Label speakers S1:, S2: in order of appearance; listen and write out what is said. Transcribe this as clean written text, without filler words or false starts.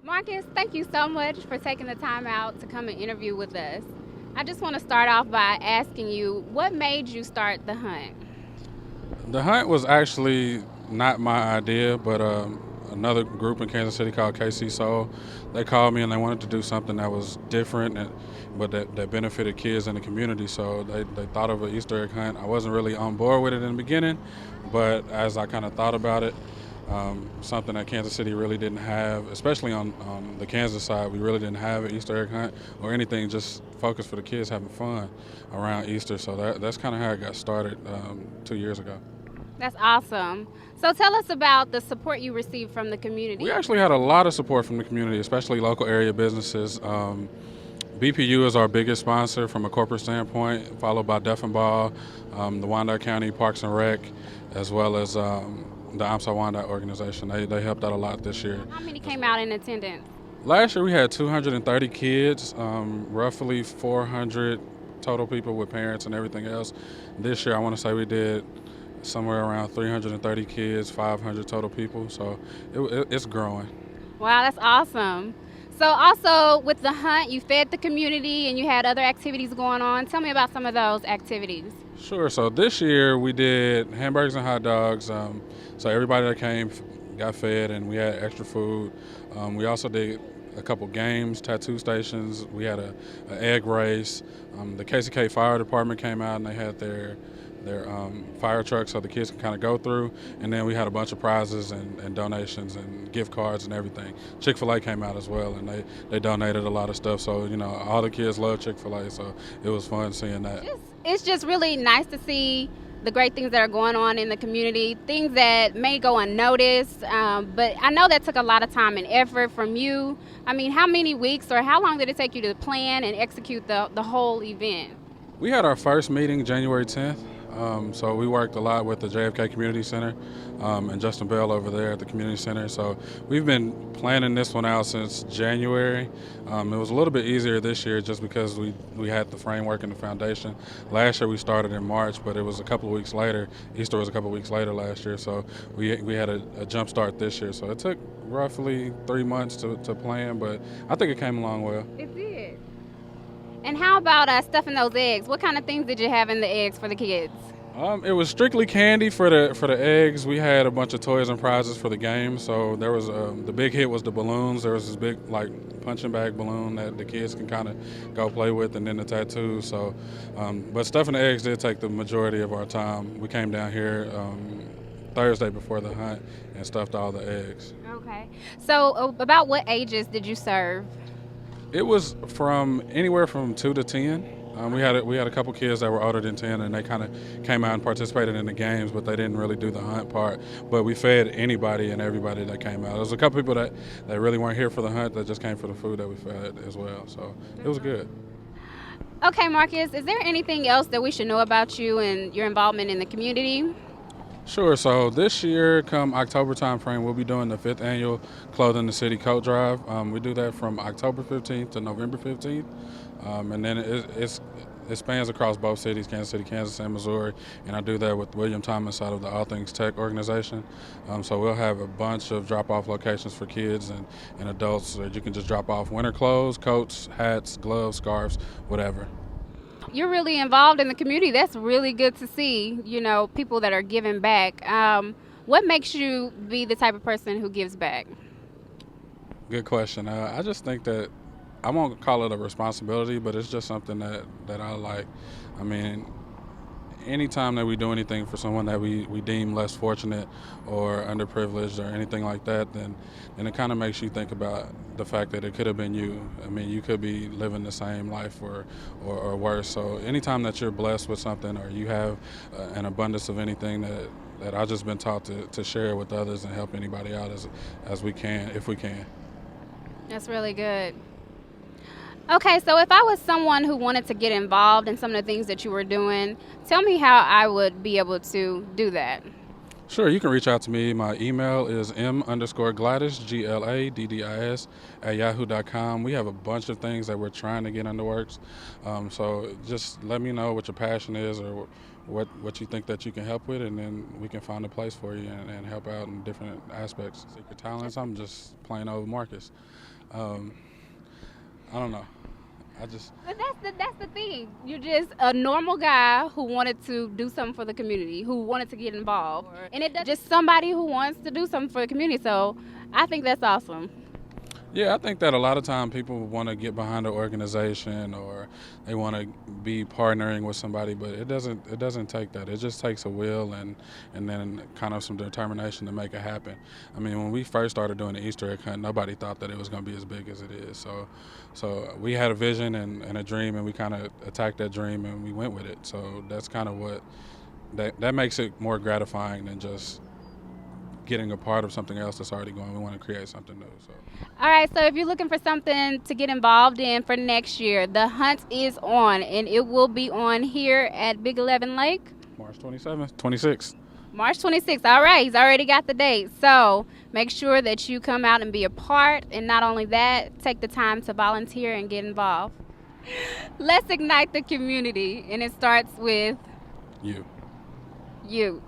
S1: Marcus, thank you so much for taking the time out to come and interview with us. I just want to start off by asking you, what made you start the hunt?
S2: The hunt was actually not my idea, but another group in Kansas City called KC Soul. They called me and they wanted to do something that was different, but that benefited kids in the community. So they thought of an Easter egg hunt. I wasn't really on board with it in the beginning, but as I kind of thought about it, something that Kansas City really didn't have, especially on the Kansas side, we really didn't have an Easter egg hunt or anything just focused for the kids having fun around Easter. So that's kind of how it got started 2 years ago.
S1: That's awesome. So tell us about the support you received from the
S2: We
S1: community.
S2: actually had a lot of support from the community, especially local area businesses. BPU is our biggest sponsor from a corporate standpoint, followed by Deaf and Ball, the Wyandotte County Parks and Rec, as well as the AMSA Wyandotte organization. They helped out a lot this year.
S1: How many came out in attendance?
S2: Last year we had 230 kids, roughly 400 total people with parents and everything else. This year I want to say we did somewhere around 330 kids, 500 total people. So it's growing.
S1: Wow, that's awesome. So also with the hunt, you fed the community and you had other activities going on. Tell me about some of those activities.
S2: Sure. So this year we did hamburgers and hot dogs. So everybody that came got fed, and we had extra food. We also did a couple games, tattoo stations. We had a egg race. The KCK Fire Department came out and they had their fire truck so the kids can kind of go through. And then we had a bunch of prizes and donations and gift cards and everything. Chick-fil-A came out as well, and they donated a lot of stuff. So, all the kids love Chick-fil-A, so it was fun seeing that.
S1: It's just really nice to see the great things that are going on in the community, things that may go unnoticed, but I know that took a lot of time and effort from you. I mean, how many weeks or how long did it take you to plan and execute the whole event?
S2: We had our first meeting January 10th. So we worked a lot with the JFK Community Center and Justin Bell over there at the Community Center. So we've been planning this one out since January. It was a little bit easier this year just because we had the framework and the foundation. Last year we started in March, but it was a couple of weeks later. Easter was a couple of weeks later last year, so we had a jump start this year. So it took roughly 3 months to plan, but I think it came along well.
S1: It did. And how about stuffing those eggs? What kind of things did you have in the eggs for the kids?
S2: It was strictly candy for the eggs. We had a bunch of toys and prizes for the game. So there was the big hit was the balloons. There was this big punching bag balloon that the kids can kind of go play with, and then the tattoos. So, but stuffing the eggs did take the majority of our time. We came down here Thursday before the hunt and stuffed all the eggs.
S1: Okay. So about what ages did you serve?
S2: It was from anywhere from 2 to 10. We had a couple kids that were older than 10, and they kind of came out and participated in the games, but they didn't really do the hunt part. But we fed anybody and everybody that came out. There was a couple people that really weren't here for the hunt that just came for the food that we fed as well. So it was good.
S1: Okay, Marcus, is there anything else that we should know about you and your involvement in the community?
S2: Sure. So this year, come October timeframe, we'll be doing the 5th annual Clothing the City Coat Drive. We do that from October 15th to November 15th. And then it spans across both cities, Kansas City, Kansas, and Missouri. And I do that with William Thomas out of the All Things Tech organization. So we'll have a bunch of drop-off locations for kids and adults that you can just drop off winter clothes, coats, hats, gloves, scarves, whatever.
S1: You're really involved in the community. That's really good to see, people that are giving back. What makes you be the type of person who gives back?
S2: Good question. I just think that I won't call it a responsibility, but it's just something that I like. I mean, anytime that we do anything for someone that we deem less fortunate or underprivileged or anything like that, then it kind of makes you think about the fact that it could have been you. I mean, you could be living the same life or worse. So anytime that you're blessed with something or you have an abundance of anything that I've just been taught to share with others and help anybody out as we can, if we can.
S1: That's really good. Okay, so if I was someone who wanted to get involved in some of the things that you were doing, tell me how I would be able to do that.
S2: Sure, you can reach out to me. My email is m_Gladdis, Gladdis, @yahoo.com. We have a bunch of things that we're trying to get in the works. So just let me know what your passion is or what you think that you can help with, and then we can find a place for you and help out in different aspects. Secret talents, I'm just plain old Marcus. I don't know. I just
S1: But that's the thing. You're just a normal guy who wanted to do something for the community, who wanted to get involved, and it just somebody who wants to do something for the community. So I think that's awesome.
S2: Yeah, I think that a lot of time people want to get behind an organization or they want to be partnering with somebody, but it doesn't take that. It just takes a will and then kind of some determination to make it happen. I mean, when we first started doing the Easter egg hunt, nobody thought that it was going to be as big as it is. So we had a vision and a dream, and we kind of attacked that dream and we went with it. So that's kind of what that makes it more gratifying than just getting a part of something else that's already going. We want to create something new. So.
S1: All right, so if you're looking for something to get involved in for next year, the hunt is on, and it will be on here at Big 11 Lake.
S2: March 27th, 26th.
S1: March 26th. All right, he's already got the date. So make sure that you come out and be a part, and not only that, take the time to volunteer and get involved. Let's ignite the community, and it starts with
S2: You.
S1: you.